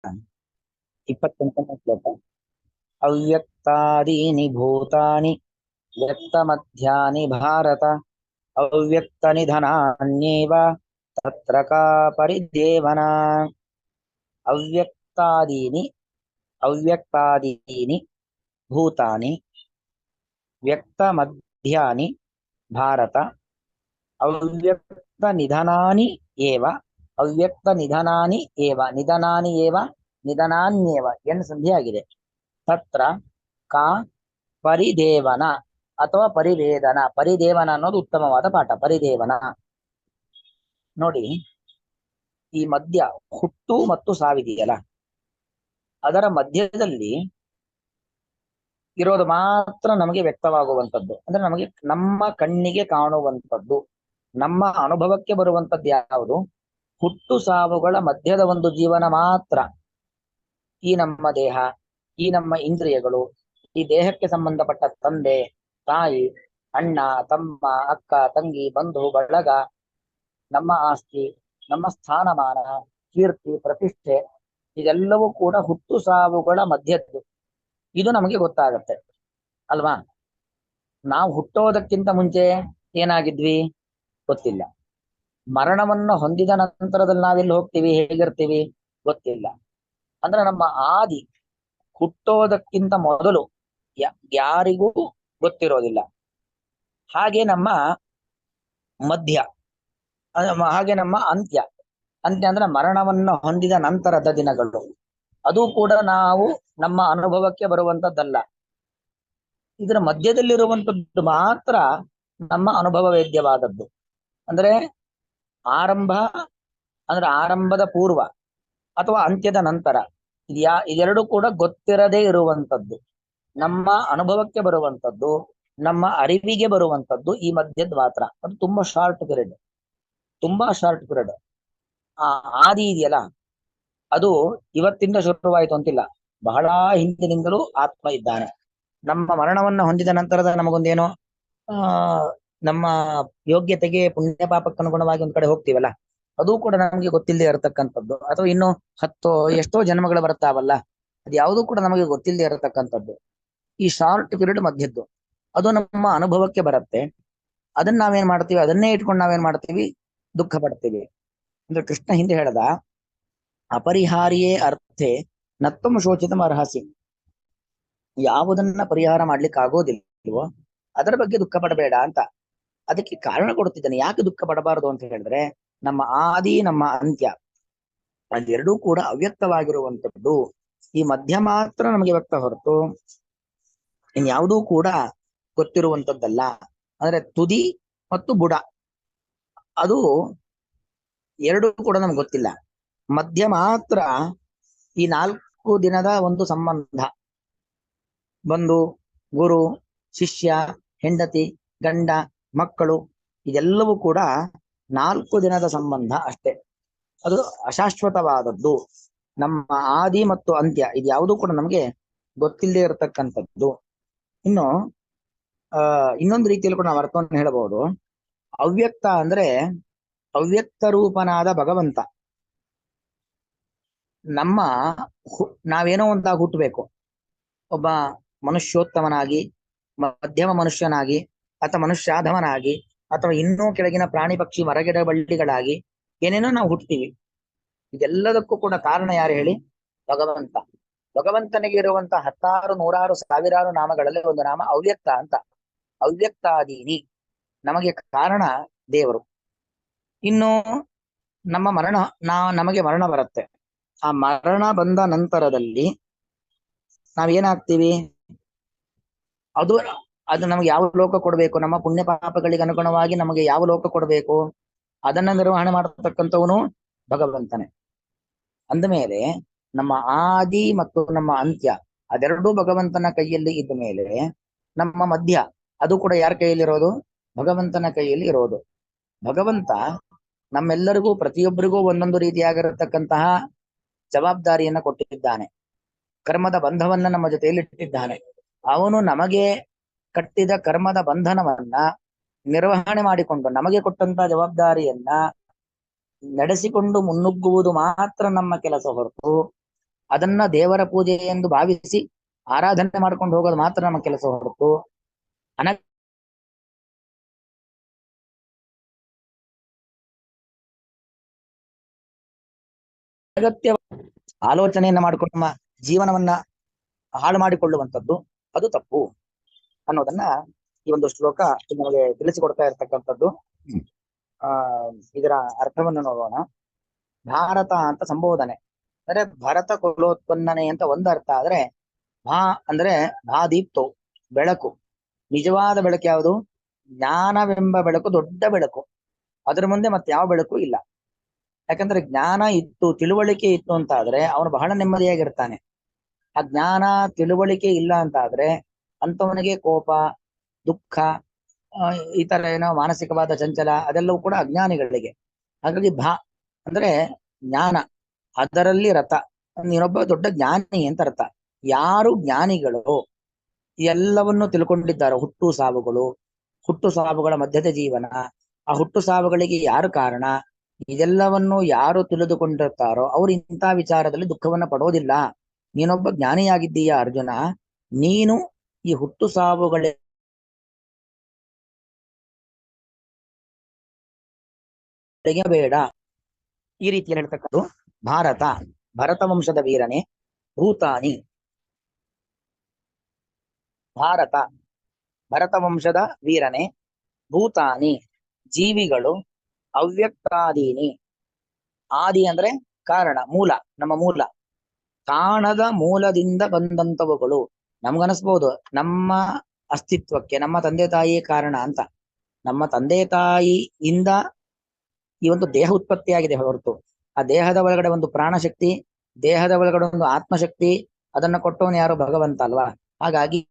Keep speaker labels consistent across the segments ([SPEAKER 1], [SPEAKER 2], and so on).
[SPEAKER 1] 28ನೇ ಶ್ಲೋಕ. ಅವ್ಯಕ್ತಾದೀನಿ ಭೂತಾನಿ ವ್ಯಕ್ತಮಧ್ಯಾನಿ ಭಾರತ ಅವ್ಯಕ್ತನಿಧನಾನ್ಯೇವ ತತ್ರ ಕಾ ಪರಿದೇವನಾ. ಅವ್ಯಕ್ತಾದೀನಿ ಅವ್ಯಕ್ತಾದೀನಿ ಭೂತಾನಿ ವ್ಯಕ್ತಮಧ್ಯಾನಿ ಭಾರತ ಅವ್ಯಕ್ತ ನಿಧನಾನಿ ಏವ ಅವ್ಯಕ್ತ ನಿಧನಾನಿ ಏವ ನಿಧನಾನಿ ಏವ ನಿಧನಾನ್ಯೇವ ಎಂದು ಸಂಧಿಯಾಗಿದೆ. ತತ್ರ ಕಾ ಪರಿದೇವನ ಅಥವಾ ಪರಿವೇದನ. ಪರಿದೇವನ ಅನ್ನೋದು ಉತ್ತಮವಾದ ಪಾಠ. ಪರಿದೇವನ ನೋಡಿ, ಈ ಮಧ್ಯ ಹುಟ್ಟು ಮತ್ತು ಸಾವಿದೆಯಲ್ಲ, ಅದರ ಮಧ್ಯದಲ್ಲಿ ಇರೋದು ಮಾತ್ರ ನಮಗೆ ವ್ಯಕ್ತವಾಗುವಂಥದ್ದು. ಅಂದ್ರೆ ನಮಗೆ ನಮ್ಮ ಕಣ್ಣಿಗೆ ಕಾಣುವಂಥದ್ದು, ನಮ್ಮ ಅನುಭವಕ್ಕೆ ಬರುವಂಥದ್ದು ಯಾವುದು? ಹುಟ್ಟು ಸಾವುಗಳ ಮಧ್ಯದ ಒಂದು ಜೀವನ ಮಾತ್ರ. ಈ ನಮ್ಮ ದೇಹ, ಈ ನಮ್ಮ ಇಂದ್ರಿಯಗಳು, ಈ ದೇಹಕ್ಕೆ ಸಂಬಂಧಪಟ್ಟ ತಂದೆ ತಾಯಿ, ಅಣ್ಣ ತಮ್ಮ, ಅಕ್ಕ ತಂಗಿ, ಬಂಧು ಬಳಗ, ನಮ್ಮ ಆಸ್ತಿ, ನಮ್ಮ ಸ್ಥಾನಮಾನ, ಕೀರ್ತಿ ಪ್ರತಿಷ್ಠೆ, ಇದೆಲ್ಲವೂ ಕೂಡ ಹುಟ್ಟು ಸಾವುಗಳ ಮಧ್ಯದ್ದು. ಇದು ನಮಗೆ ಗೊತ್ತಾಗತ್ತೆ ಅಲ್ವಾ? ನಾವು ಹುಟ್ಟೋದಕ್ಕಿಂತ ಮುಂಚೆ ಏನಾಗಿದ್ವಿ ಗೊತ್ತಿಲ್ಲ. ಮರಣವನ್ನು ಹೊಂದಿದ ನಂತರದಲ್ಲಿ ನಾವೆಲ್ಲಿ ಹೋಗ್ತೀವಿ, ಹೇಗಿರ್ತೀವಿ ಗೊತ್ತಿಲ್ಲ. ಅಂದ್ರೆ ನಮ್ಮ ಆದಿ ಹುಟ್ಟೋದಕ್ಕಿಂತ ಮೊದಲು ಯಾರಿಗೂ ಗೊತ್ತಿರೋದಿಲ್ಲ. ಹಾಗೆ ನಮ್ಮ ಮಧ್ಯ, ಹಾಗೆ ನಮ್ಮ ಅಂತ್ಯ. ಅಂತ್ಯ ಅಂದ್ರೆ ಮರಣವನ್ನು ಹೊಂದಿದ ನಂತರದ ದಿನಗಳು. ಅದು ಕೂಡ ನಾವು ನಮ್ಮ ಅನುಭವಕ್ಕೆ ಬರುವಂತದ್ದಲ್ಲ. ಇದರ ಮಧ್ಯದಲ್ಲಿರುವಂತದ್ದು ಮಾತ್ರ ನಮ್ಮ ಅನುಭವ ವೇದ್ಯವಾದದ್ದು. ಅಂದ್ರೆ ಆರಂಭ ಅಂದ್ರೆ ಆರಂಭದ ಪೂರ್ವ ಅಥವಾ ಅಂತ್ಯದ ನಂತರ ಇದೆರಡು ಕೂಡ ಗೊತ್ತಿರದೇ ಇರುವಂತದ್ದು, ನಮ್ಮ ಅನುಭವಕ್ಕೆ ಬರುವಂತದ್ದು, ನಮ್ಮ ಅರಿವಿಗೆ ಬರುವಂತದ್ದು ಈ ಮಧ್ಯದ ಮಾತ್ರ. ಅದು ತುಂಬಾ ಶಾರ್ಟ್ ಪೀರಿಯಡ್, ತುಂಬಾ ಶಾರ್ಟ್ ಪೀರಿಯಡ್. ಆ ಆದಿ ಇದೆಯಲ್ಲ, ಅದು ಇವತ್ತಿಂದ ಶುರುವಾಯಿತು ಅಂತಿಲ್ಲ, ಬಹಳ ಹಿಂದಿನಿಂದಲೂ ಆತ್ಮ ಇದ್ದಾನೆ. ನಮ್ಮ ಮರಣವನ್ನ ಹೊಂದಿದ ನಂತರದ ನಮಗೊಂದೇನೋ ನಮ್ಮ ಯೋಗ್ಯತೆಗೆ ಪುಣ್ಯ ಪಾಪಕ್ಕೆ ಅನುಗುಣವಾಗಿ ಒಂದ್ ಕಡೆ ಹೋಗ್ತೀವಲ್ಲ, ಅದು ಕೂಡ ನಮಗೆ ಗೊತ್ತಿಲ್ಲದೆ ಇರತಕ್ಕಂಥದ್ದು. ಅಥವಾ ಇನ್ನು ಎಷ್ಟೋ ಜನ್ಮಗಳು ಬರ್ತಾವಲ್ಲ, ಅದು ಯಾವುದೂ ಕೂಡ ನಮಗೆ ಗೊತ್ತಿಲ್ಲದೆ ಇರತಕ್ಕಂಥದ್ದು. ಈ ಶಾರ್ಟ್ ಪೀರಿಯಡ್ ಮಧ್ಯದ್ದು ಅದು ನಮ್ಮ ಅನುಭವಕ್ಕೆ ಬರುತ್ತೆ. ಅದನ್ನ ನಾವೇನ್ ಮಾಡ್ತೀವಿ, ಅದನ್ನೇ ಇಟ್ಕೊಂಡು ನಾವೇನ್ ಮಾಡ್ತೀವಿ, ದುಃಖ ಪಡ್ತೀವಿ. ಅಂದ್ರೆ ಕೃಷ್ಣ ಹಿಂದೆ ಹೇಳ್ದ, ಅಪರಿಹಾರಿಯೇ ಅರ್ಥೆ ನತ್ತಮ ಶೋಚಿತಂ ಅರ್ಹಸಿ. ಯಾವುದನ್ನ ಪರಿಹಾರ ಮಾಡ್ಲಿಕ್ಕೆ ಆಗೋದಿಲ್ವೋ ಅದರ ಬಗ್ಗೆ ದುಃಖ ಪಡಬೇಡ ಅಂತ. ಅದಕ್ಕೆ ಕಾರಣ ಕೊಡ್ತಿದ್ದಾನೆ, ಯಾಕೆ ದುಃಖ ಪಡಬಾರದು ಅಂತ ಹೇಳಿದ್ರೆ, ನಮ್ಮ ಆದಿ ನಮ್ಮ ಅಂತ್ಯ ಅದೆರಡೂ ಕೂಡ ಅವ್ಯಕ್ತವಾಗಿರುವಂತದ್ದು. ಈ ಮಧ್ಯ ಮಾತ್ರ ನಮಗೆ ವ್ಯಕ್ತ ಹೊರತು ಇನ್ಯಾವುದೂ ಕೂಡ ಗೊತ್ತಿರುವಂತದ್ದಲ್ಲ. ಅಂದ್ರೆ ತುದಿ ಮತ್ತು ಬುಡ ಅದು ಎರಡೂ ಕೂಡ ನಮ್ಗೆ ಗೊತ್ತಿಲ್ಲ. ಮಧ್ಯ ಮಾತ್ರ ಈ 4 ದಿನದ ಒಂದು ಸಂಬಂಧ. ಬಂಧು, ಗುರು, ಶಿಷ್ಯ, ಹೆಂಡತಿ, ಗಂಡ, ಮಕ್ಕಳು, ಇದೆಲ್ಲವೂ ಕೂಡ 4 ದಿನದ ಸಂಬಂಧ ಅಷ್ಟೇ. ಅದು ಅಶಾಶ್ವತವಾದದ್ದು. ನಮ್ಮ ಆದಿ ಮತ್ತು ಅಂತ್ಯ ಇದು ಯಾವುದೂ ಕೂಡ ನಮಗೆ ಗೊತ್ತಿಲ್ಲದೆ ಇರತಕ್ಕಂಥದ್ದು. ಇನ್ನು ಇನ್ನೊಂದು ರೀತಿಯಲ್ಲಿ ಕೂಡ ನಾವು ಅರ್ಥವನ್ನು ಹೇಳಬಹುದು. ಅವ್ಯಕ್ತ ಅಂದ್ರೆ ಅವ್ಯಕ್ತ ರೂಪನಾದ ಭಗವಂತ. ನಾವೇನೋ ಒಂದಾಗಿ ಹುಟ್ಟಬೇಕು, ಒಬ್ಬ ಮನುಷ್ಯೋತ್ತಮನಾಗಿ, ಮಧ್ಯಮ ಮನುಷ್ಯನಾಗಿ, ಅಥವಾ ಮನುಷ್ಯಾಧಮನಾಗಿ, ಅಥವಾ ಇನ್ನೂ ಕೆಳಗಿನ ಪ್ರಾಣಿ ಪಕ್ಷಿ ಮರಗಿಡ ಬಳ್ಳಿಗಳಾಗಿ ಏನೇನೋ ನಾವು ಹುಟ್ಟುತ್ತೀವಿ. ಇದೆಲ್ಲದಕ್ಕೂ ಕೂಡ ಕಾರಣ ಯಾರು ಹೇಳಿ? ಭಗವಂತ. ಭಗವಂತನಿಗೆ ಇರುವಂತಹ 10,000 100,000 ಸಾವಿರಾರು ನಾಮಗಳಲ್ಲಿ ಒಂದು ನಾಮ ಅವ್ಯಕ್ತ ಅಂತ. ಅವ್ಯಕ್ತಾದೀನಿ ನಮಗೆ ಕಾರಣ ದೇವರು. ಇನ್ನು ನಮ್ಮ ನಮಗೆ ಮರಣ ಬರುತ್ತೆ. ಆ ಮರಣ ಬಂದ ನಂತರದಲ್ಲಿ ನಾವೇನಾಗ್ತೀವಿ, ಅದು ನಮಗೆ ಯಾವ ಲೋಕ ಕೊಡಬೇಕು, ನಮ್ಮ ಪುಣ್ಯ ಪಾಪಗಳಿಗೆ ಅನುಗುಣವಾಗಿ ನಮಗೆ ಯಾವ ಲೋಕ ಕೊಡಬೇಕು, ಅದನ್ನ ನಿರ್ವಹಣೆ ಮಾಡತಕ್ಕಂಥವನು ಭಗವಂತನೇ. ಅಂದಮೇಲೆ ನಮ್ಮ ಆದಿ ಮತ್ತು ನಮ್ಮ ಅಂತ್ಯ ಅದೆರಡೂ ಭಗವಂತನ ಕೈಯಲ್ಲಿ ಇದ್ದ ಮೇಲೆ ನಮ್ಮ ಮಧ್ಯ ಅದು ಕೂಡ ಯಾರ ಕೈಯಲ್ಲಿರೋದು? ಭಗವಂತನ ಕೈಯಲ್ಲಿ ಇರೋದು. ಭಗವಂತ ನಮ್ಮೆಲ್ಲರಿಗೂ ಪ್ರತಿಯೊಬ್ಬರಿಗೂ ಒಂದೊಂದು ರೀತಿಯಾಗಿರತಕ್ಕಂತಹ ಜವಾಬ್ದಾರಿಯನ್ನ ಕೊಟ್ಟಿದ್ದಾನೆ. ಕರ್ಮದ ಬಂಧವನ್ನ ನಮ್ಮ ಜೊತೆಯಲ್ಲಿ ಇಟ್ಟಿದ್ದಾನೆ. ಅವನು ನಮಗೆ ಕಟ್ಟಿದ ಕರ್ಮದ ಬಂಧನವನ್ನ ನಿರ್ವಹಣೆ ಮಾಡಿಕೊಂಡು ನಮಗೆ ಕೊಟ್ಟಂತ ಜವಾಬ್ದಾರಿಯನ್ನ ನಡೆಸಿಕೊಂಡು ಮುನ್ನುಗ್ಗುವುದು ಮಾತ್ರ ನಮ್ಮ ಕೆಲಸ ಹೊರತು ಅದನ್ನ ದೇವರ ಪೂಜೆ ಎಂದು ಭಾವಿಸಿ ಆರಾಧನೆ ಮಾಡ್ಕೊಂಡು ಹೋಗೋದು ಮಾತ್ರ ನಮ್ಮ ಕೆಲಸ ಹೊರತು ಅನಗತ್ಯ ಆಲೋಚನೆಯನ್ನ ಮಾಡಿಕೊಂಡು ನಮ್ಮ ಜೀವನವನ್ನ ಹಾಳು ಮಾಡಿಕೊಳ್ಳುವಂಥದ್ದು ಅದು ತಪ್ಪು ಅನ್ನೋದನ್ನ ಈ ಒಂದು ಶ್ಲೋಕ ನಮಗೆ ತಿಳಿಸಿಕೊಡ್ತಾ ಇರ್ತಕ್ಕಂಥದ್ದು. ಆ ಇದರ ಅರ್ಥವನ್ನು ನೋಡೋಣ. ಭಾರತ ಅಂತ ಸಂಬೋಧನೆ ಅಂದ್ರೆ ಭರತ ಕುಲೋತ್ಪನ್ನನೆ ಅಂತ ಒಂದು ಅರ್ಥ ಆದ್ರೆ, ಭಾ ಅಂದ್ರೆ ಭಾದೀಪ್ತೋ ಬೆಳಕು. ನಿಜವಾದ ಬೆಳಕು ಯಾವುದು? ಜ್ಞಾನವೆಂಬ ಬೆಳಕು, ದೊಡ್ಡ ಬೆಳಕು. ಅದರ ಮುಂದೆ ಮತ್ತೆ ಯಾವ ಬೆಳಕು ಇಲ್ಲ. ಯಾಕಂದ್ರೆ ಜ್ಞಾನ ಇತ್ತು, ತಿಳುವಳಿಕೆ ಇತ್ತು ಅಂತ ಆದ್ರೆ ಅವನು ಬಹಳ ನೆಮ್ಮದಿಯಾಗಿರ್ತಾನೆ. ಆ ಜ್ಞಾನ ತಿಳುವಳಿಕೆ ಇಲ್ಲ ಅಂತ ಆದ್ರೆ ಅಂತವನಿಗೆ ಕೋಪ, ದುಃಖ, ಈ ತರ ಏನೋ ಮಾನಸಿಕವಾದ ಚಂಚಲ ಅದೆಲ್ಲವೂ ಕೂಡ ಅಜ್ಞಾನಿಗಳಿಗೆ. ಹಾಗಾಗಿ ಅಂದ್ರೆ ಜ್ಞಾನ, ಅದರಲ್ಲಿ ರಥ. ನೀನೊಬ್ಬ ದೊಡ್ಡ ಜ್ಞಾನಿ ಅಂತ ಅರ್ಥ. ಯಾರು ಜ್ಞಾನಿಗಳು ಎಲ್ಲವನ್ನು ತಿಳ್ಕೊಂಡಿದ್ದಾರೋ, ಹುಟ್ಟು ಸಾವುಗಳು, ಹುಟ್ಟು ಸಾವುಗಳ ಮಧ್ಯದ ಜೀವನ, ಆ ಹುಟ್ಟು ಸಾವುಗಳಿಗೆ ಯಾರು ಕಾರಣ, ಇದೆಲ್ಲವನ್ನು ಯಾರು ತಿಳಿದುಕೊಂಡಿರ್ತಾರೋ ಅವರು ಇಂಥ ವಿಚಾರದಲ್ಲಿ ದುಃಖವನ್ನ ಪಡೋದಿಲ್ಲ. ನೀನೊಬ್ಬ ಜ್ಞಾನಿಯಾಗಿದ್ದೀಯ ಅರ್ಜುನ. ನೀನು ಈ ಹುಟ್ಟು ಸಾವುಗಳ ಬೇಡ. ಈ ರೀತಿಯಲ್ಲಿ ಹೇಳ್ತಕ್ಕದ್ದು ಭಾರತ, ಭರತ ವಂಶದ ವೀರನೇ. ಭೂತಾನಿ, ಭಾರತ ಭರತ ವಂಶದ ವೀರನೇ. ಭೂತಾನಿ ಜೀವಿಗಳು. ಅವ್ಯಕ್ತಾದೀನಿ, ಆದಿ ಅಂದ್ರೆ ಕಾರಣ, ಮೂಲ, ನಮ್ಮ ಮೂಲ. ಕಾಣದ ಮೂಲದಿಂದ ಬಂದಂತವುಗಳು. ನಮ್ಗನಿಸ್ಬೋದು ನಮ್ಮ ಅಸ್ತಿತ್ವಕ್ಕೆ ನಮ್ಮ ತಂದೆ ತಾಯಿಯೇ ಕಾರಣ ಅಂತ. ನಮ್ಮ ತಂದೆ ತಾಯಿಯಿಂದ ಈ ಒಂದು ದೇಹ ಉತ್ಪತ್ತಿಯಾಗಿದೆ ಹೊರತು ಆ ದೇಹದ ಒಳಗಡೆ ಒಂದು ಪ್ರಾಣಶಕ್ತಿ, ದೇಹದ ಒಳಗಡೆ ಒಂದು ಆತ್ಮಶಕ್ತಿ, ಅದನ್ನ ಕೊಟ್ಟವನು ಯಾರು? ಭಗವಂತ ಅಲ್ವಾ. ಹಾಗಾಗಿ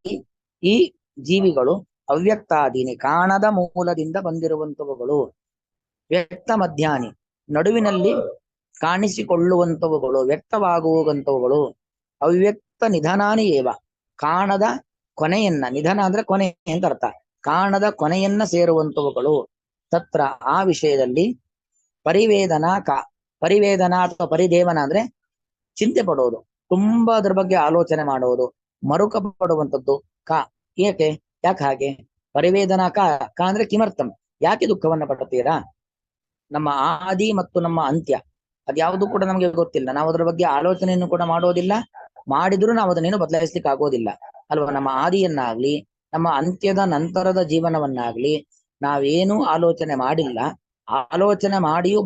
[SPEAKER 1] ಈ ಜೀವಿಗಳು ಅವ್ಯಕ್ತಾದೀನಿ, ಕಾಣದ ಮೂಲದಿಂದ ಬಂದಿರುವಂತವುಗಳು. ವ್ಯಕ್ತ ಮಧ್ಯಾಹ್ನಿ, ನಡುವಿನಲ್ಲಿ ಕಾಣಿಸಿಕೊಳ್ಳುವಂತವುಗಳು, ವ್ಯಕ್ತವಾಗುವಂತವುಗಳು. ಅವ್ಯಕ್ತ ನಿಧನಾನಿ ಏವ, ಕಾಣದ ಕೊನೆಯನ್ನ, ನಿಧನ ಅಂದ್ರೆ ಕೊನೆ ಅಂತ ಅರ್ಥ, ಕಾಣದ ಕೊನೆಯನ್ನ ಸೇರುವಂತವುಗಳು. ತತ್ರ ಆ ವಿಷಯದಲ್ಲಿ ಪರಿವೇದನಾ ಪರಿವೇದನಾ ಅಥವಾ ಪರಿದೇವನ ಅಂದ್ರೆ ಚಿಂತೆ ಪಡೋದು, ತುಂಬಾ ಅದ್ರ ಬಗ್ಗೆ ಆಲೋಚನೆ ಮಾಡೋದು, ಮರುಕ ಪಡುವಂಥದ್ದು. ಯಾಕೆ ಹಾಗೆ? ಪರಿವೇದನಾ ಅಂದ್ರೆ ಕಿಮರ್ಥಂ, ಯಾಕೆ ದುಃಖವನ್ನ ಪಡುತ್ತೀರಾ? ನಮ್ಮ ಆದಿ ಮತ್ತು ನಮ್ಮ ಅಂತ್ಯ ಅದ್ಯಾವುದು ಕೂಡ ನಮಗೆ ಗೊತ್ತಿಲ್ಲ. ನಾವು ಅದ್ರ ಬಗ್ಗೆ ಆಲೋಚನೆಯನ್ನು ಕೂಡ ಮಾಡೋದಿಲ್ಲ. ಮಾಡಿದ್ರು ನಾವು ಅದನ್ನೇನು ಬದಲಾಯಿಸ್ಲಿಕ್ಕೆ ಆಗೋದಿಲ್ಲ ಅಲ್ವಾ. ನಮ್ಮ ಆದಿಯನ್ನಾಗ್ಲಿ ನಮ್ಮ ಅಂತ್ಯದ ನಂತರದ ಜೀವನವನ್ನಾಗ್ಲಿ ನಾವೇನು ಆಲೋಚನೆ ಮಾಡಿಲ್ಲ. ಆಲೋಚನೆ ಮಾಡಿಯೂ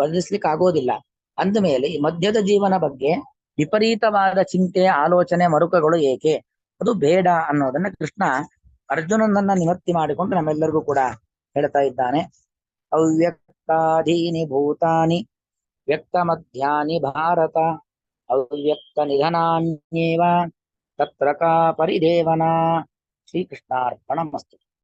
[SPEAKER 1] ಬದಲಿಸ್ಲಿಕ್ಕೆ ಆಗೋದಿಲ್ಲ. ಅಂದ ಮೇಲೆ ಈ ಮಧ್ಯದ ಜೀವನ ಬಗ್ಗೆ ವಿಪರೀತವಾದ ಚಿಂತೆ, ಆಲೋಚನೆ, ಮರುಕಗಳು ಏಕೆ? ಅದು ಬೇಡ ಅನ್ನೋದನ್ನ ಕೃಷ್ಣ ಅರ್ಜುನನನ್ನ ನಿವೃತ್ತಿ ಮಾಡಿಕೊಂಡು ನಮ್ಮೆಲ್ಲರಿಗೂ ಕೂಡ ಹೇಳ್ತಾ ಇದ್ದಾನೆ. ಅವ್ಯಕ್ತಾದೀನಿ ಭೂತಾನಿ ವ್ಯಕ್ತ ಮಧ್ಯಾನಿ ಭಾರತ ಅವ್ಯಕ್ತ ನಿಧನಾನ್ಯೇವ ತತ್ರ ಕಾ ಪರಿದೇವನಾ. ಶ್ರೀಕೃಷ್ಣಾರ್ಪಣಮಸ್ತು.